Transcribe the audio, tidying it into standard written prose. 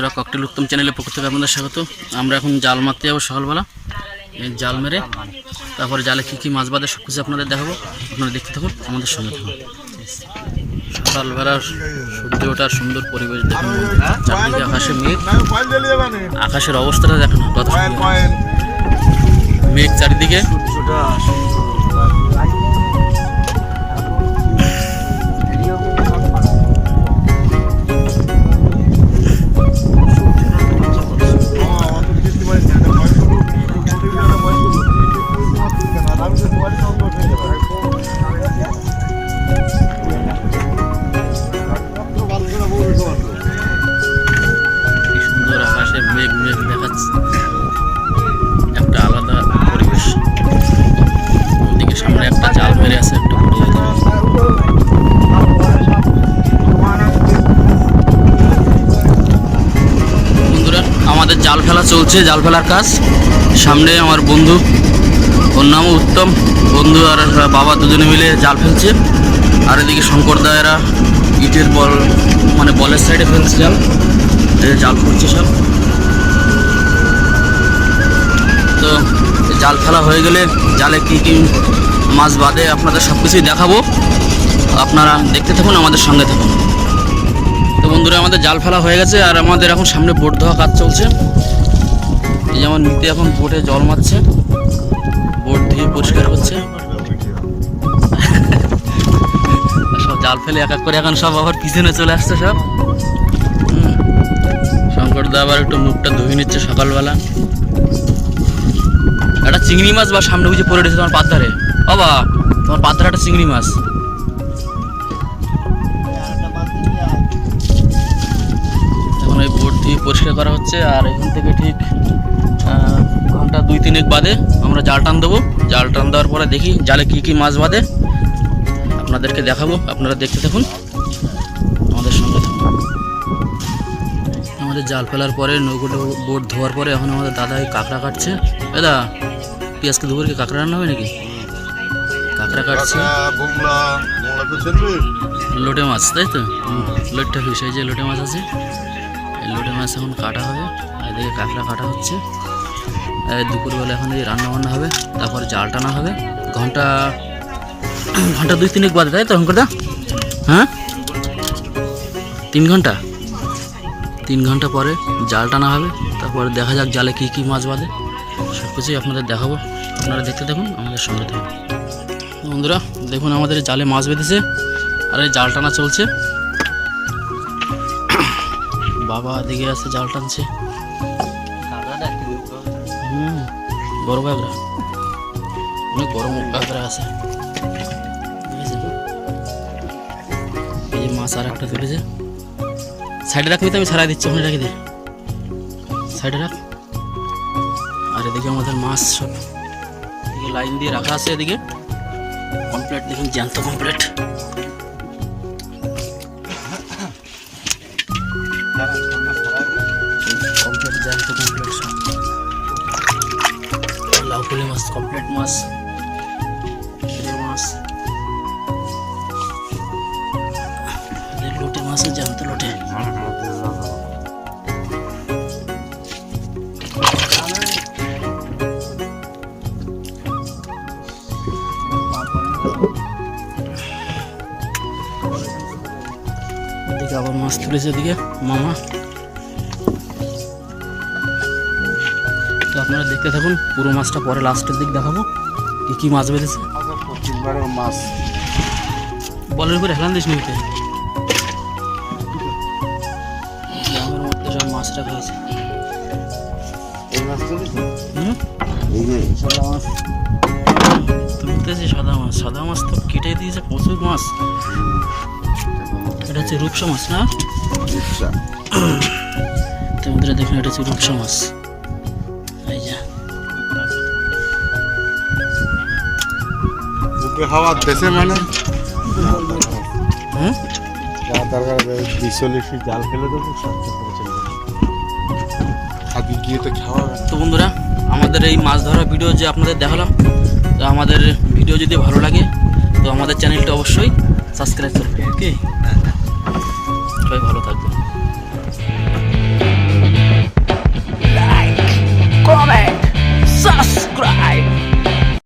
বন্ধুরা, ককটেল উত্তম চ্যানেলের পক্ষ থেকে আপনাদের স্বাগত। আমরা এখন জাল মারতে যাবো সকালবেলা। এই জাল মেরে তারপরে জালে কী কী মাছ বাঁধে সব কিছু আপনাদের দেখাবো। আপনারা দেখতে থাকুন, আমাদের সঙ্গে থাকুন। সকালবেলার সূর্য ওঠার সুন্দর পরিবেশ দেখুন, চারদিকে আকাশে মেঘ, আকাশের অবস্থাটা দেখুন কত সুন্দর, মেঘ চারিদিকে। মেঘ মেঘ দেখাচ্ছে, একটা আলাদা পরিবেশ। ওদিকে সামনে একটা জাল মেরে আছে, একটা বন্ধুরা আমাদের জাল ফেলা চলছে, জাল ফেলার কাজ। সামনে আমার বন্ধু, ওর নামও উত্তম, বন্ধু আর বাবা দুজনে মিলে জাল ফেলছে। আর এদিকে শঙ্কর দায়েরা ইটের বল, মানে বলের সাইডে ফেলছে জাল, জাল করছে সব। তো জাল ফেলা হয়ে গেলে জালে কী কী মাছ বাঁধে আপনাদের সব কিছুই দেখাবো, আপনারা দেখতে থাকুন, আমাদের সঙ্গে থাকুন। তো বন্ধুরা, আমাদের জাল ফেলা হয়ে গেছে আর আমাদের এখন সামনে বোট ধোয়া কাজ চলছে। এই যেমন নিতে এখন বোটে জল মারছে, বোট ধুয়ে পরিষ্কার হচ্ছে। সব জাল ফেলে এক এক করে এখন সব আবার পিছনে চলে আসছে সব। শঙ্করদা আবার একটু মুখটা ধুয়ে নিচ্ছে সকালবেলা। একটা চিংড়ি মাছ বা সামনে বুঝে পড়ে রয়েছে তোমার পাতধারে। বাবা, তোমার পাতধারে একটা চিংড়ি মাছ। এখন এই বোট দিয়ে পরিষ্কার করা হচ্ছে। আর এখান থেকে ঠিক ঘন্টা 2-3 বাদে আমরা জাল টান দেবো। জাল টান দেওয়ার পরে দেখি জালে কী কী মাছ বাঁধে, আপনাদেরকে দেখাবো। আপনারা দেখতে থাকুন, আমাদের সঙ্গে থাকুন। আমাদের জাল ফেলার পরে নৌকোটা বোট ধোয়ার পরে এখন আমাদের দাদা এই কাঁকড়া কাটছে। দাদা, পেঁয়াজকে দুপুরে কি কাঁকড়া রান্না হবে নাকি? কাঁকড়া কাটছে, লোটে মাছ, তাই তো? লোটটা ফিস, এই যে লোটে মাছ আছে, এই লোটে মাছ এখন কাটা হবে। আর এদিকে কাঁকড়া কাটা হচ্ছে। দুপুরবেলা এখন এই রান্না বান্না হবে, তারপরে জাল টানা হবে। ঘন্টা 2-3 বাদে, তাই তো শঙ্করদা? হ্যাঁ, 3 ঘন্টা পরে জাল টানা হবে। তারপরে দেখা যাক জালে কী কী মাছ বাঁধে, সব কিছুই আপনাদের দেখাবো। আপনারা দেখতে দেখুন, আমাদের সঙ্গে থাকুন। বন্ধুরা দেখুন, আমাদের জালে মাছ বেঁধেছে আর এই জাল টানা চলছে। বাবা দিকে আছে, জাল টানছে। বড় কাঁকড়া, অনেক বড় কাঁকড়া আছে। এই যে মাছ আর একটা তুলেছে। সাইডে রাখবি তো, আমি ছাড়াই দিচ্ছি, ওখানে রাখি দে, সাইডে রাখ। আর এদিকে আমাদের মাছ সব এদিকে লাইন দিয়ে রাখা আছে, এদিকে কমপ্লিট। দেখুন জ্যান্ত কমপ্লিট। জ্যান্ত কমপ্লিট সব। লাউপুলি মাছ কমপ্লিট, মাছ মাছ লোটে মাছ, জ্যান্ত লোটে। এদিকে আবার মাছ তুলেছে, এদিকে মামা। তো আপনারা দেখতে থাকুন, পুরো মাছটা পরে লাস্টের দিক দেখাবো কি কি মাছ বেঁধেছে। মাছ বলের উপরে হেলান দিস নিতে, গ্রামের মধ্যে সব মাছ রাখা হয়েছে। তুলতেছে সাদা মাছ, সাদা মাছ তো কেটে দিয়েছে প্রচুর মাছ। এটা হচ্ছে রূপসা মাছ না? তোমাদের দেখুন, এটা হচ্ছে রূপসা মাছ। এই যে হাওয়া দেশে মানে জাল ফেলে দেবো। তো বন্ধুরা, আমাদের এই মাছ ধরা ভিডিও যে আপনাদের দেখালাম, তো আমাদের ভিডিও যদি ভালো লাগে তো আমাদের চ্যানেলটা অবশ্যই সাবস্ক্রাইব করবেন। ওকে, সবাই ভালো থাকবে।